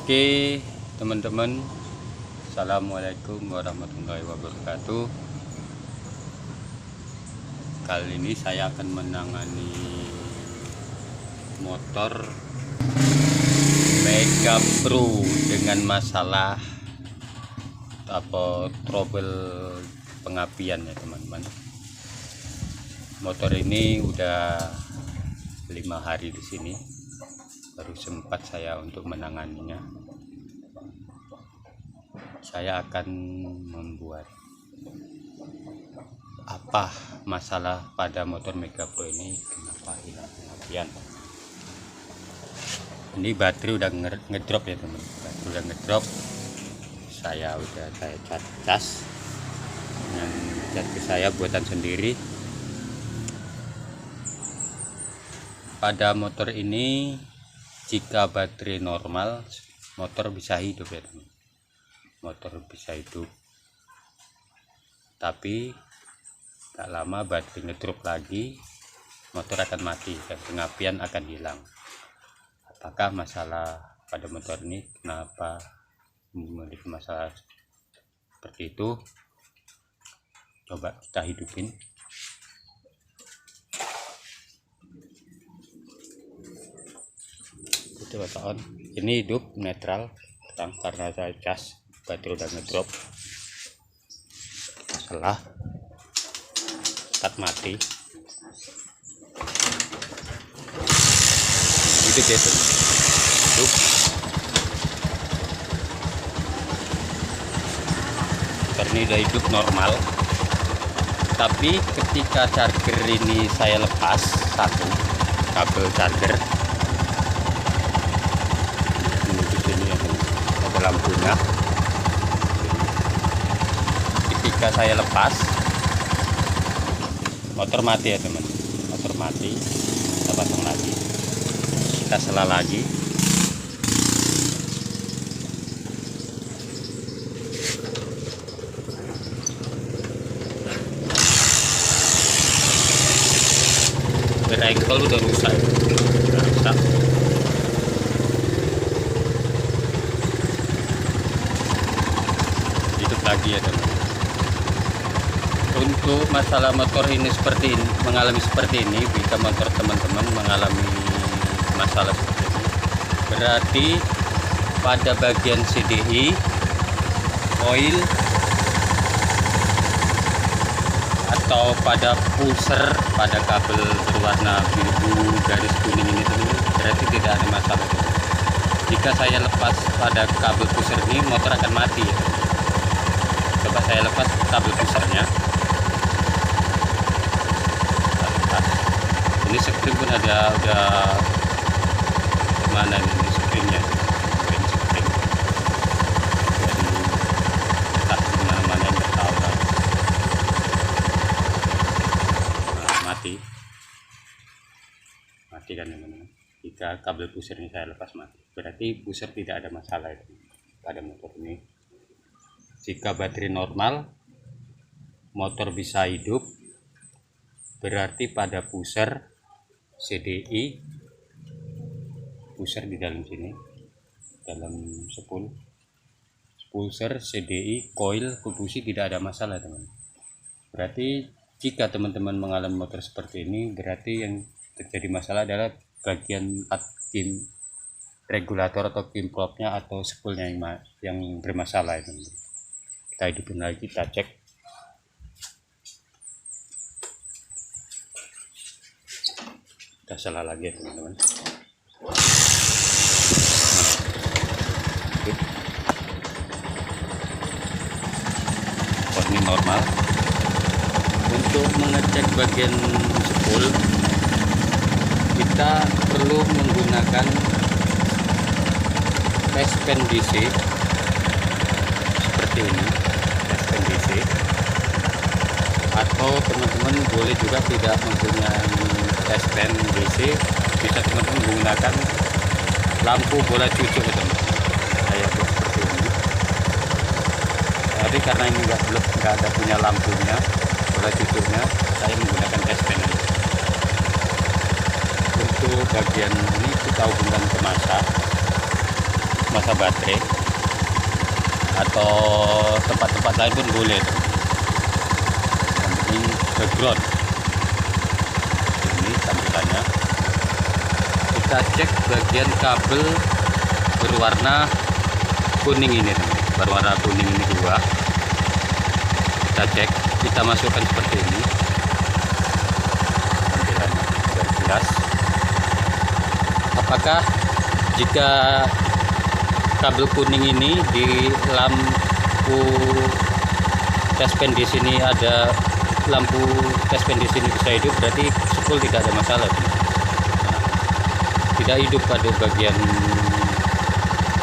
Oke teman-teman, Assalamualaikum warahmatullahi wabarakatuh. Kali ini saya akan menangani motor Mega Pro dengan masalah trouble pengapian ya teman-teman. Motor ini udah 5 hari di sini, baru sempat saya untuk menanganinya. Saya akan membuat apa masalah pada motor Mega Pro ini, kenapa hilang pengapian. Ini baterai udah ngedrop ya teman, baterai udah ngedrop. Saya cas dengan cat saya buatan sendiri. Pada motor ini, jika baterai normal, motor bisa hidup ya teman. Motor bisa hidup, tapi tak lama baterai ngedrop lagi, motor akan mati dan pengapian akan hilang. Apakah masalah pada motor ini? Kenapa memiliki masalah seperti itu? Coba kita hidupin. Coba on. Ini hidup netral karena saya cas, baterai udah ngedrop. Setelah start mati, hidup ya teman, hidup. Motor ini udah hidup normal, tapi ketika charger ini saya lepas satu kabel charger, lampunya, ketika saya lepas motor mati ya teman, motor mati. Kita pasang lagi, kita sela lagi. Berengkel udah rusak, lagi ya teman. Untuk masalah motor ini mengalami seperti ini, jika motor teman-teman mengalami masalah seperti ini, berarti pada bagian CDI, oil, atau pada pusher, pada kabel berwarna biru garis kuning ini teman, berarti tidak ada masalah teman. Jika saya lepas pada kabel pusher ini, motor akan mati ya. Coba saya lepas kabel pushernya. Ini screen pun ada, udah mana ini screennya, screen dan tak mana-mana yang tahu kan. Nah, mati kan teman-teman. Jika kabel pusher ini saya lepas mati, berarti pusher tidak ada masalah itu pada motor ini. Jika baterai normal, motor bisa hidup, berarti pada pusher CDI, pusher di dalam sini, dalam spool, pusher CDI, coil, busi tidak ada masalah teman. Berarti jika teman-teman mengalami motor seperti ini, berarti yang terjadi masalah adalah bagian kim regulator atau kim propnya atau spoolnya yang bermasalah teman. Kita hidupin lagi, kita cek. Kita sela lagi ya teman-teman. Ini normal. Untuk mengecek bagian spool, kita perlu menggunakan tes pen DC seperti ini, tes pen DC. Atau teman-teman boleh juga tidak mempunyai tes pen DC, bisa teman-teman menggunakan lampu bola cucuk teman, kayak seperti ini. Tapi karena ini nggak ada punya lampunya, bola cucuknya, saya menggunakan tes pen ini. Untuk bagian ini kita hubungkan ke masa. masa baterai atau tempat-tempat lain pun boleh. Ini background, ini tampilannya. Kita cek bagian kabel berwarna kuning ini, berwarna kuning ini dua. Kita cek, kita masukkan seperti ini, tampilannya sudah jelas. Apakah jika kabel kuning ini di lampu tespen di sini ada lampu tespen di sini bisa hidup, berarti spool tidak ada masalah. Tidak hidup pada bagian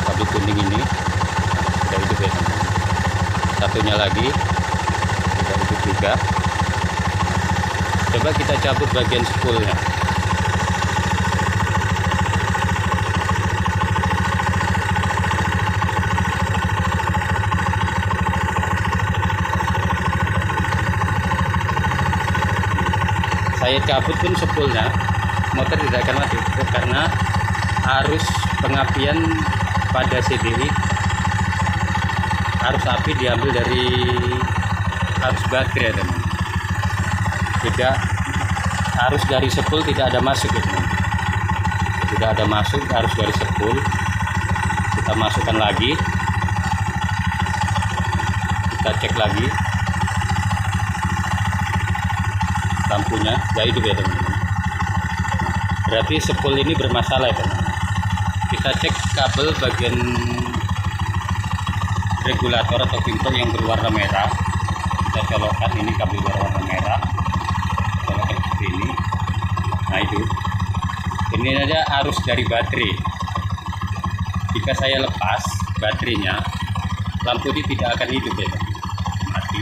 kabel kuning ini, tidak hidup ya teman. Satunya lagi tidak hidup juga. Coba kita cabut bagian spoolnya. Saya cabut pun spoolnya, motor tidak akan mati karena arus pengapian pada CDI, arus api diambil dari arus baterai teman. Tidak, arus dari spool tidak ada masuk ya teman. Tidak ada masuk arus dari spool. Kita masukkan lagi, kita cek lagi. Lampunya nggak hidup ya teman-teman, berarti spool ini bermasalah ya teman. Kita cek kabel bagian regulator atau pintu yang berwarna merah, kita colokkan. Ini kabel berwarna merah, colokkan seperti ini. Nah ini ada arus dari baterai. Jika saya lepas baterainya, lampu ini tidak akan hidup ya teman, mati.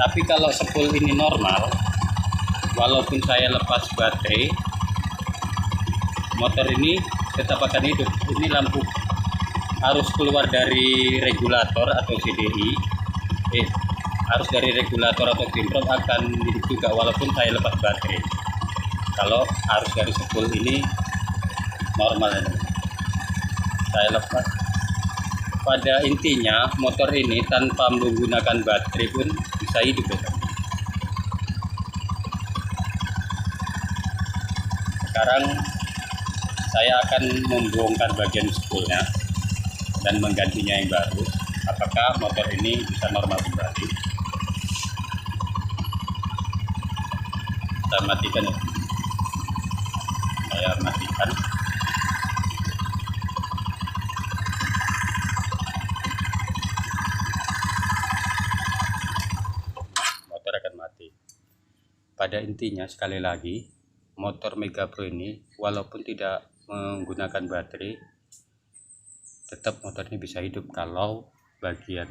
Tapi kalau spool ini normal, walaupun saya lepas baterai, motor ini tetap akan hidup. Ini lampu arus keluar dari regulator atau CDI, arus dari regulator atau kimprot akan hidup juga walaupun saya lepas baterai. Kalau arus dari spool ini normal ya. Saya lepas. Pada intinya motor ini tanpa menggunakan baterai pun bisa hidup ya. Sekarang saya akan membongkar bagian spoolnya dan menggantinya yang baru. Apakah motor ini bisa normal kembali? Kita matikan ya. Saya matikan. Motor akan mati. Pada intinya sekali lagi, motor Mega Pro ini walaupun tidak menggunakan baterai, tetap motor ini bisa hidup kalau bagian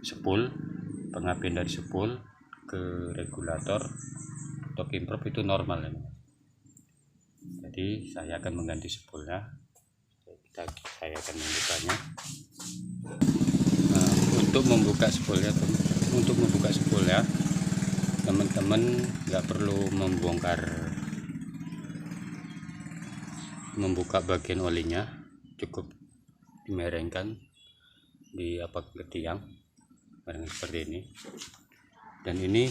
spool, pengapian dari spool ke regulator atau kimprop itu normal ya. Jadi saya akan mengganti spoolnya. Saya akan membukanya. Nah, untuk membuka spoolnya, teman-teman nggak perlu membuka bagian olinya, cukup dimerengkan di ke tiang barang seperti ini. Dan ini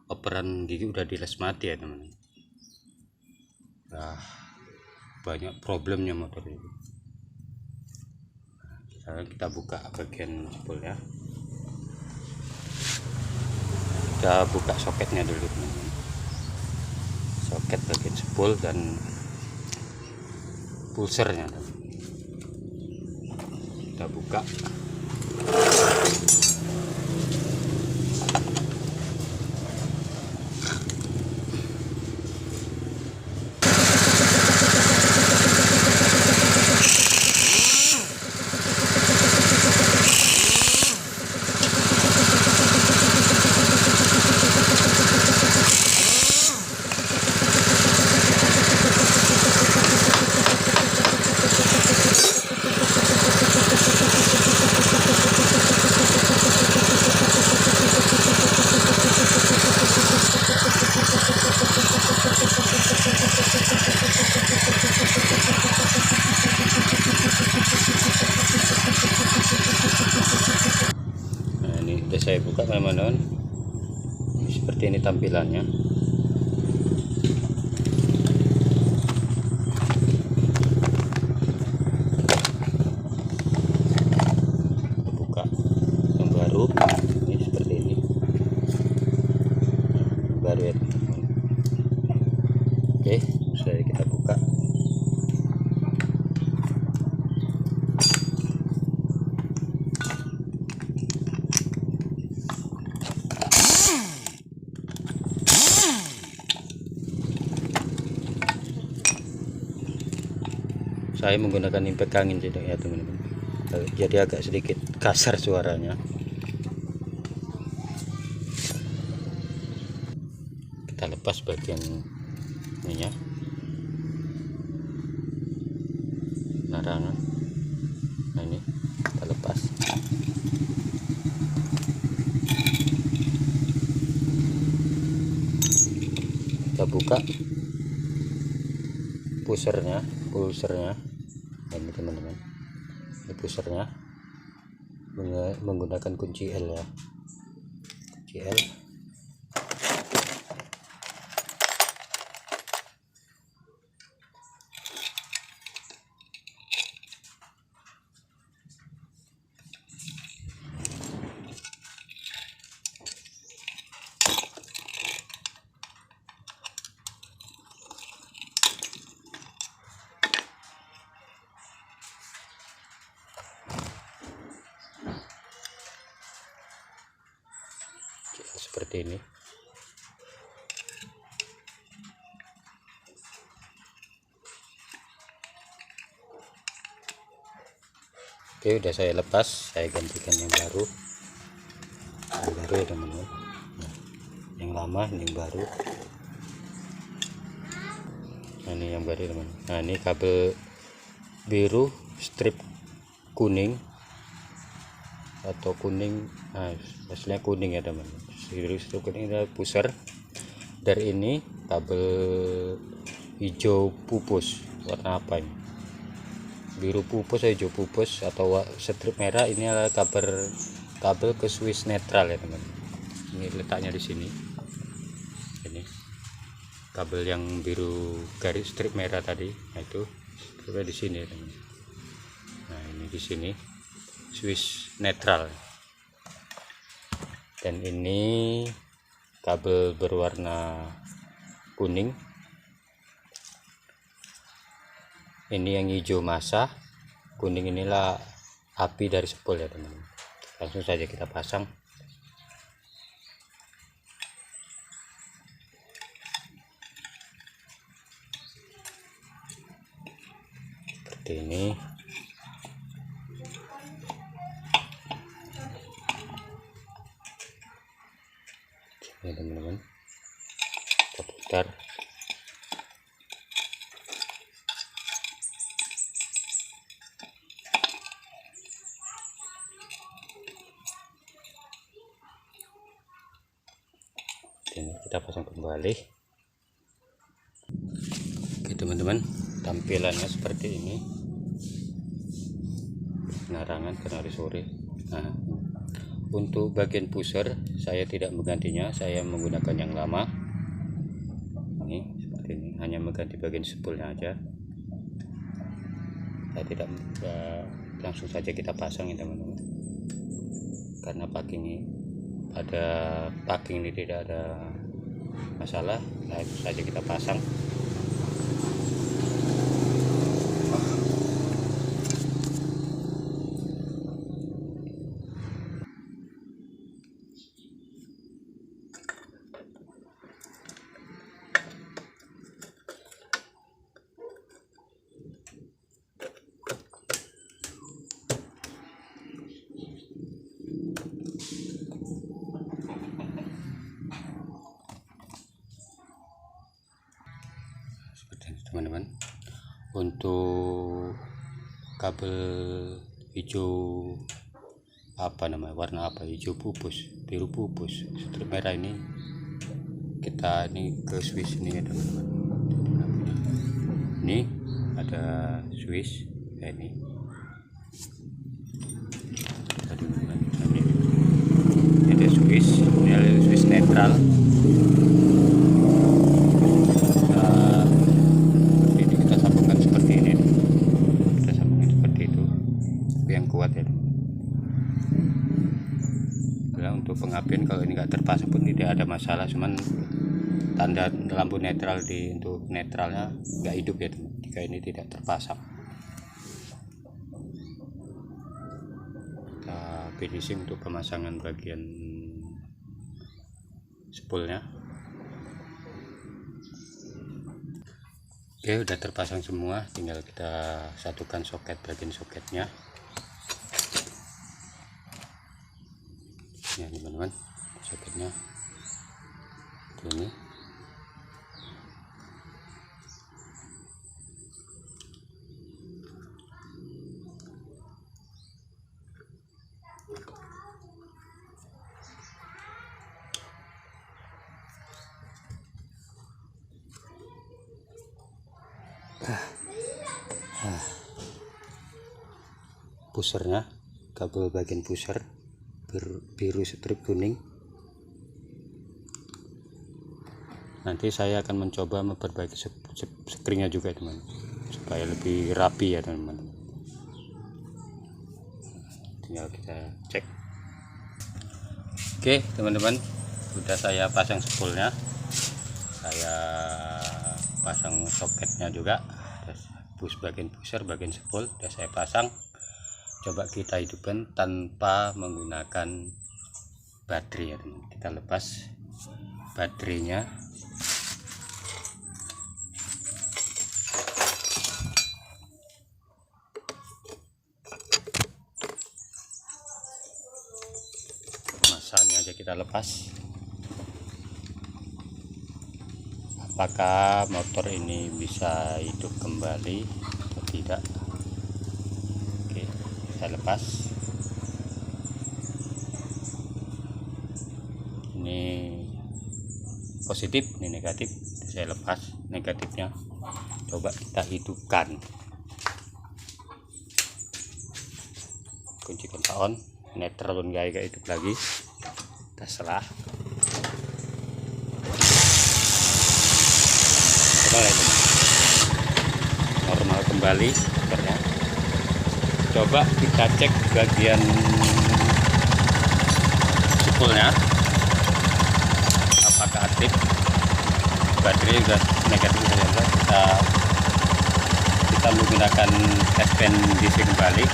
operan gigi udah diles mati ya teman. Nah, banyak problemnya motor ini. Sekarang kita buka bagian spool ya. Kita buka soketnya dulu teman-teman. Soket bagian spool dan pulsernya. Kita buka. teman-teman, seperti ini tampilannya. Buka yang baru ini seperti ini, baru ya teman-teman. Oke, sudah kita buka. Saya menggunakan impact angin tidak ya teman-teman, jadi agak sedikit kasar suaranya. Kita lepas bagian ininya, larangan. Nah ini kita lepas. Kita buka pushernya. Nah, ini teman-teman, ini pushernya menggunakan kunci L ya, kunci L. Seperti ini. Oke, udah saya lepas, saya gantikan yang baru ya teman-teman. Nah, yang lama ini yang baru. Nah, ini yang baru teman. Nah, ini kabel biru strip kuning atau kuning, nah hasilnya kuning ya teman. Biru strip kuning adalah pusher. Dari ini kabel hijau pupus, warna apa ini? Biru pupus atau hijau pupus atau strip merah, ini adalah kabel ke switch netral ya teman. Ini letaknya di sini. Ini kabel yang biru garis strip merah tadi, nah itu stripnya di sini ya teman. Nah ini di sini switch netral. Dan ini kabel berwarna kuning, ini yang hijau massa, kuning inilah api dari spol ya teman-teman. Langsung saja kita pasang. Seperti ini. Ini teman-teman, kita putar. Ini kita pasang kembali. Oke teman-teman, tampilannya seperti ini. Penerangan karena hari sore. Nah, untuk bagian pusher saya tidak menggantinya, saya menggunakan yang lama. Ini seperti ini, hanya mengganti bagian spoolnya aja. Saya tidak langsung saja kita pasang ya teman-teman. Karena packing ini tidak ada masalah, langsung saja kita pasang. Teman-teman, untuk kabel hijau warna apa, hijau pupus, biru pupus, strip merah ini kita ke switch ini ya teman-teman. Ini ada switch ya, ini ada switch. untuk pengapian kalau ini nggak terpasang pun tidak ada masalah, cuman tanda lampu netral untuk netralnya nggak hidup ya teman, jika ini tidak terpasang. Kita finishing untuk pemasangan bagian spoolnya. Oke, udah terpasang semua, tinggal kita satukan bagian soketnya ya teman-teman. Soketnya ini pushernya, kabel bagian pusher biru strip kuning. Nanti saya akan mencoba memperbaiki springnya juga teman, supaya lebih rapi ya teman-teman. Tinggal kita cek. Oke teman-teman, sudah saya pasang spoolnya, saya pasang soketnya juga, bagian pusher, bagian spool sudah saya pasang. Coba kita hidupkan tanpa menggunakan baterai ya teman. Kita lepas baterainya. Masanya aja kita lepas. Apakah motor ini bisa hidup kembali atau tidak? Oke, saya lepas. Ini positif, ini negatif. Saya lepas negatifnya. Coba kita hidupkan. Kuncikan on, netral pun gak hidup lagi. Kita selah. Normal kembali motornya. Coba kita cek bagian spoolnya apakah aktif. Baterai sudah negatif saja. Kita menggunakan S-Pen DC kembali.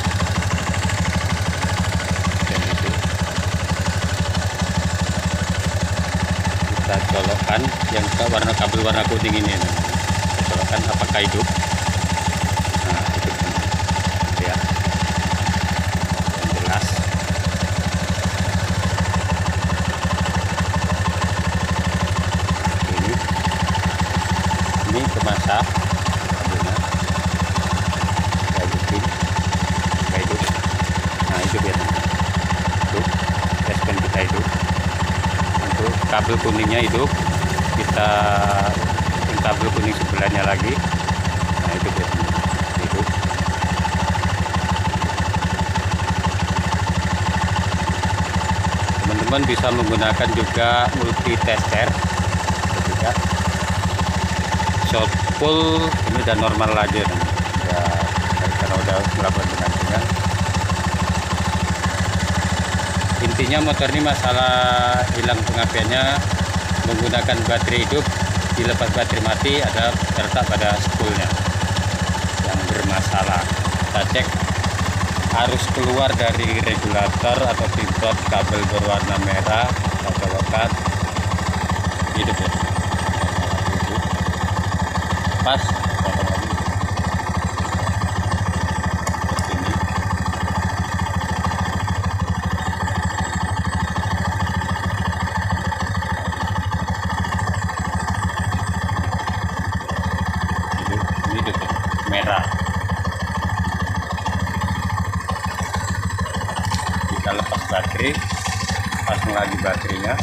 Dan itu kita colokkan yang warna kabel warna kuning ini. Kita colokkan apakah hidup. Nah, hidup ya, yang jelas. Ini kemasak kabelnya, kita hidupin, kita hidup. Nah, hidup ya teman. Hidup, S-Pen kita hidup. Untuk kabel kuningnya hidup, kita kabel kuning sebelahnya lagi. Nah, itu ya teman, hidup. Teman-teman bisa menggunakan juga multi tester ketika short pull ini udah normal aja ya, karena udah melakukan dengan intinya motor ini masalah hilang pengapiannya menggunakan baterai hidup. Dilepas baterai mati ada terletak pada spoolnya yang bermasalah. Kita cek arus keluar dari regulator atau pivot kabel berwarna merah, kita colokkan, hidup ya, pas potong lagi seperti ini. Ini hidup ya, merah. Kita lepas baterai, pasang lagi baterainya.